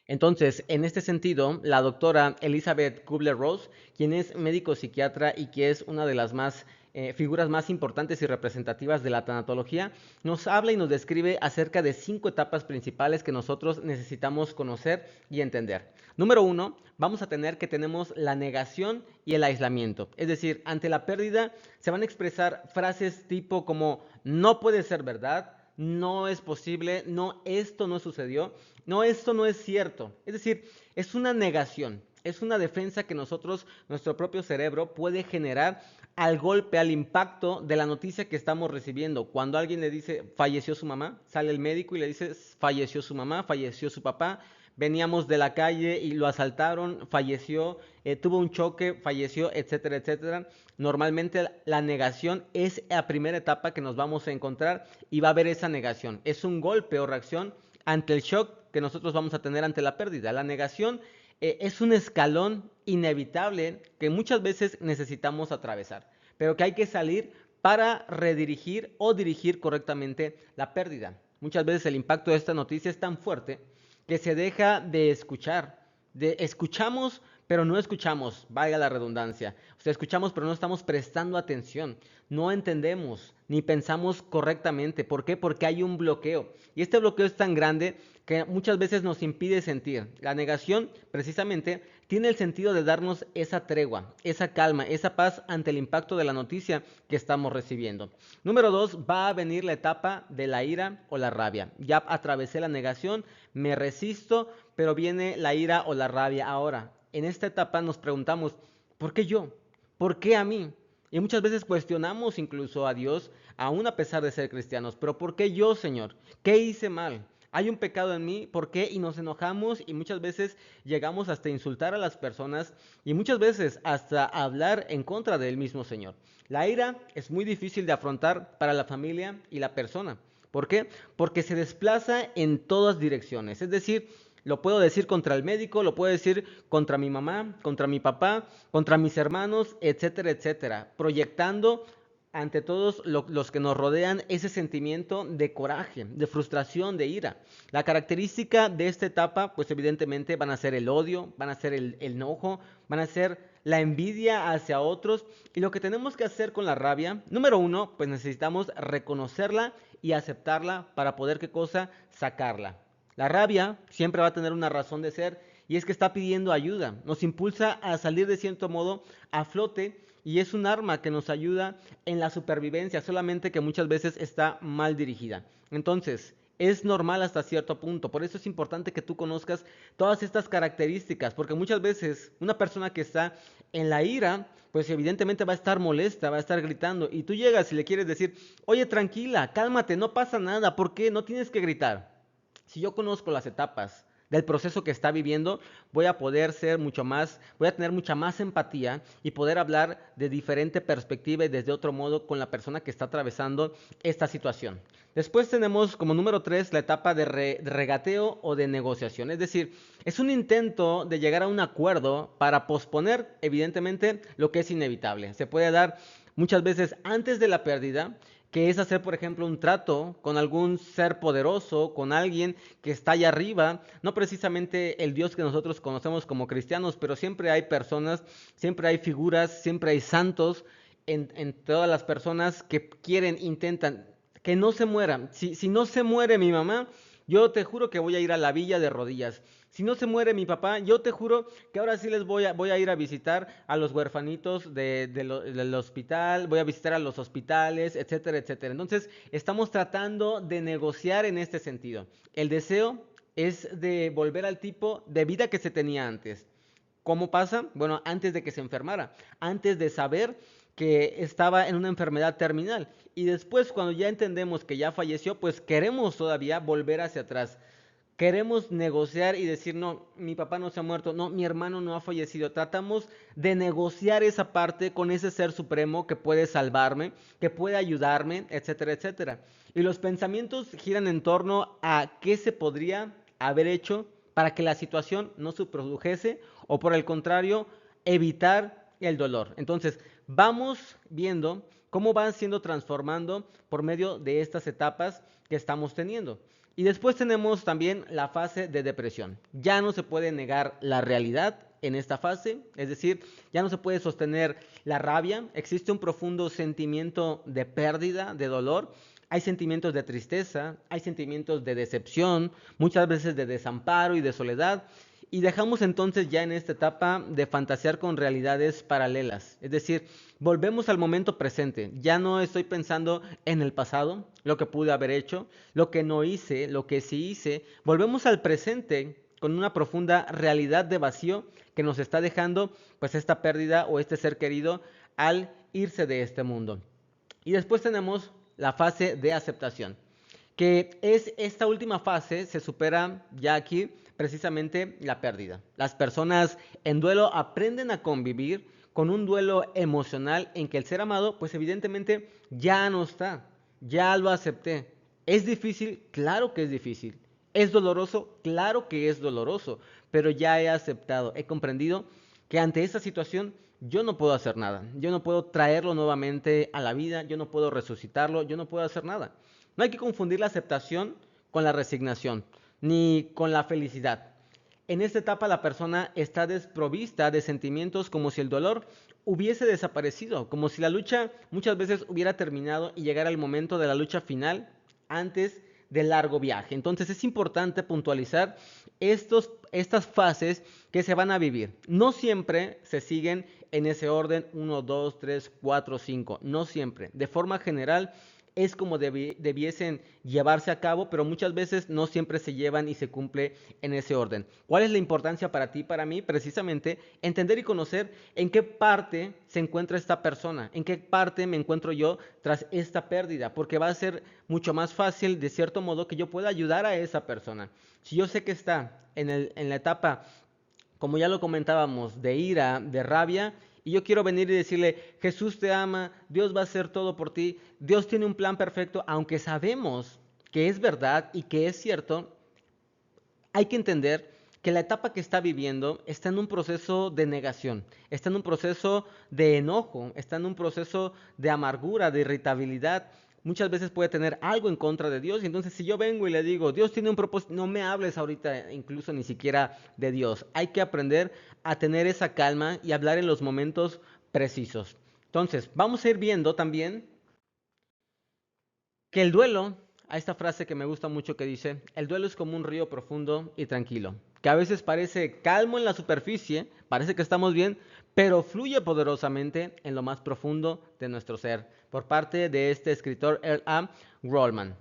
Entonces, en este sentido, la doctora Elizabeth Kubler-Ross, quien es médico psiquiatra y que es una de las figuras más importantes y representativas de la tanatología, nos habla y nos describe acerca de 5 etapas principales que nosotros necesitamos conocer y entender. Número 1, vamos a tener que tenemos la negación y el aislamiento. Es decir, ante la pérdida se van a expresar frases tipo como no puede ser verdad, no es posible, no, esto no sucedió, no, esto no es cierto. Es decir, es una negación, es una defensa que nuestro propio cerebro puede generar al golpe, al impacto de la noticia que estamos recibiendo. Cuando alguien le dice falleció su mamá, sale el médico y le dice falleció su mamá, falleció su papá, veníamos de la calle y lo asaltaron, falleció, tuvo un choque, falleció, etcétera, etcétera. Normalmente la negación es la primera etapa que nos vamos a encontrar y va a haber esa negación. Es un golpe o reacción ante el shock que nosotros vamos a tener ante la pérdida. La negación es un escalón inevitable que muchas veces necesitamos atravesar, pero que hay que salir para redirigir o dirigir correctamente la pérdida. Muchas veces el impacto de esta noticia es tan fuerte que se deja de escuchar. Escuchamos, pero no escuchamos, valga la redundancia. O sea, escuchamos, pero no estamos prestando atención. No entendemos ni pensamos correctamente. ¿Por qué? Porque hay un bloqueo. Y este bloqueo es tan grande que muchas veces nos impide sentir. La negación, precisamente, tiene el sentido de darnos esa tregua, esa calma, esa paz ante el impacto de la noticia que estamos recibiendo. Número 2, va a venir la etapa de la ira o la rabia. Ya atravesé la negación, me resisto, pero viene la ira o la rabia ahora. En esta etapa nos preguntamos, ¿por qué yo? ¿Por qué a mí? Y muchas veces cuestionamos incluso a Dios, aún a pesar de ser cristianos. ¿Pero por qué yo, Señor? ¿Qué hice mal? ¿Hay un pecado en mí? ¿Por qué? Y nos enojamos y muchas veces llegamos hasta insultar a las personas y muchas veces hasta hablar en contra del mismo Señor. La ira es muy difícil de afrontar para la familia y la persona. ¿Por qué? Porque se desplaza en todas direcciones. Es decir, lo puedo decir contra el médico, lo puedo decir contra mi mamá, contra mi papá, contra mis hermanos, etcétera, etcétera. Proyectando ante todos los que nos rodean ese sentimiento de coraje, de frustración, de ira. La característica de esta etapa, pues evidentemente van a ser el odio, van a ser el enojo, van a ser la envidia hacia otros. Y lo que tenemos que hacer con la rabia, número 1, pues necesitamos reconocerla y aceptarla para poder, ¿qué cosa? Sacarla. La rabia siempre va a tener una razón de ser y es que está pidiendo ayuda. Nos impulsa a salir de cierto modo a flote y es un arma que nos ayuda en la supervivencia, solamente que muchas veces está mal dirigida. Entonces, es normal hasta cierto punto. Por eso es importante que tú conozcas todas estas características, porque muchas veces una persona que está en la ira, pues evidentemente va a estar molesta, va a estar gritando, y tú llegas y le quieres decir, oye, tranquila, cálmate, no pasa nada, ¿por qué? No tienes que gritar. Si yo conozco las etapas del proceso que está viviendo, voy a poder ser mucho más, voy a tener mucha más empatía y poder hablar de diferente perspectiva y desde otro modo con la persona que está atravesando esta situación. Después tenemos como número 3 la etapa de regateo o de negociación, es decir, es un intento de llegar a un acuerdo para posponer evidentemente lo que es inevitable. Se puede dar muchas veces antes de la pérdida, que es hacer, por ejemplo, un trato con algún ser poderoso, con alguien que está allá arriba, no precisamente el Dios que nosotros conocemos como cristianos, pero siempre hay personas, siempre hay figuras, siempre hay santos en todas las personas que quieren, intentan que no se mueran. Si no se muere mi mamá, yo te juro que voy a ir a la villa de rodillas. Si no se muere mi papá, yo te juro que ahora sí voy a ir a visitar a los huerfanitos del hospital, voy a visitar a los hospitales, etcétera, etcétera. Entonces, estamos tratando de negociar en este sentido. El deseo es de volver al tipo de vida que se tenía antes. ¿Cómo pasa? Bueno, antes de que se enfermara, antes de saber que estaba en una enfermedad terminal. Y después, cuando ya entendemos que ya falleció, pues queremos todavía volver hacia atrás. Queremos negociar y decir, no, mi papá no se ha muerto, no, mi hermano no ha fallecido. Tratamos de negociar esa parte con ese ser supremo que puede salvarme, que puede ayudarme, etcétera, etcétera. Y los pensamientos giran en torno a qué se podría haber hecho para que la situación no se produjese o por el contrario, evitar el dolor. Entonces, vamos viendo cómo van siendo transformando por medio de estas etapas que estamos teniendo. Y después tenemos también la fase de depresión. Ya no se puede negar la realidad en esta fase, es decir, ya no se puede sostener la rabia, existe un profundo sentimiento de pérdida, de dolor, hay sentimientos de tristeza, hay sentimientos de decepción, muchas veces de desamparo y de soledad, y dejamos entonces ya en esta etapa de fantasear con realidades paralelas, es decir, volvemos al momento presente, ya no estoy pensando en el pasado, lo que pude haber hecho, lo que no hice, lo que sí hice, volvemos al presente con una profunda realidad de vacío que nos está dejando pues esta pérdida o este ser querido al irse de este mundo. Y después tenemos la fase de aceptación, que es esta última fase, se supera ya aquí precisamente la pérdida. Las personas en duelo aprenden a convivir con un duelo emocional en que el ser amado pues evidentemente ya no está, ya lo acepté. ¿Es difícil? Claro que es difícil. ¿Es doloroso? Claro que es doloroso, pero ya he aceptado, he comprendido que ante esta situación yo no puedo hacer nada, yo no puedo traerlo nuevamente a la vida, yo no puedo resucitarlo, yo no puedo hacer nada. No hay que confundir la aceptación con la resignación, ni con la felicidad. En esta etapa la persona está desprovista de sentimientos como si el dolor hubiese desaparecido, como si la lucha muchas veces hubiera terminado y llegara el momento de la lucha final antes del largo viaje. Entonces es importante puntualizar estas fases que se van a vivir. No siempre se siguen en ese orden 1, 2, 3, 4, 5. No siempre. De forma general es como debiesen llevarse a cabo, pero muchas veces no siempre se llevan y se cumple en ese orden. ¿Cuál es la importancia para ti y para mí? Precisamente entender y conocer en qué parte se encuentra esta persona, en qué parte me encuentro yo tras esta pérdida, porque va a ser mucho más fácil, de cierto modo, que yo pueda ayudar a esa persona. Si yo sé que está en la etapa, como ya lo comentábamos, de ira, de rabia, y yo quiero venir y decirle, Jesús te ama, Dios va a hacer todo por ti, Dios tiene un plan perfecto, aunque sabemos que es verdad y que es cierto, hay que entender que la etapa que está viviendo está en un proceso de negación, está en un proceso de enojo, está en un proceso de amargura, de irritabilidad. Muchas veces puede tener algo en contra de Dios y entonces si yo vengo y le digo, Dios tiene un propósito, no me hables ahorita incluso ni siquiera de Dios. Hay que aprender a tener esa calma y hablar en los momentos precisos. Entonces, vamos a ir viendo también que el duelo, a esta frase que me gusta mucho que dice, el duelo es como un río profundo y tranquilo, que a veces parece calmo en la superficie, parece que estamos bien, pero fluye poderosamente en lo más profundo de nuestro ser, por parte de este escritor Earl A. Rollman.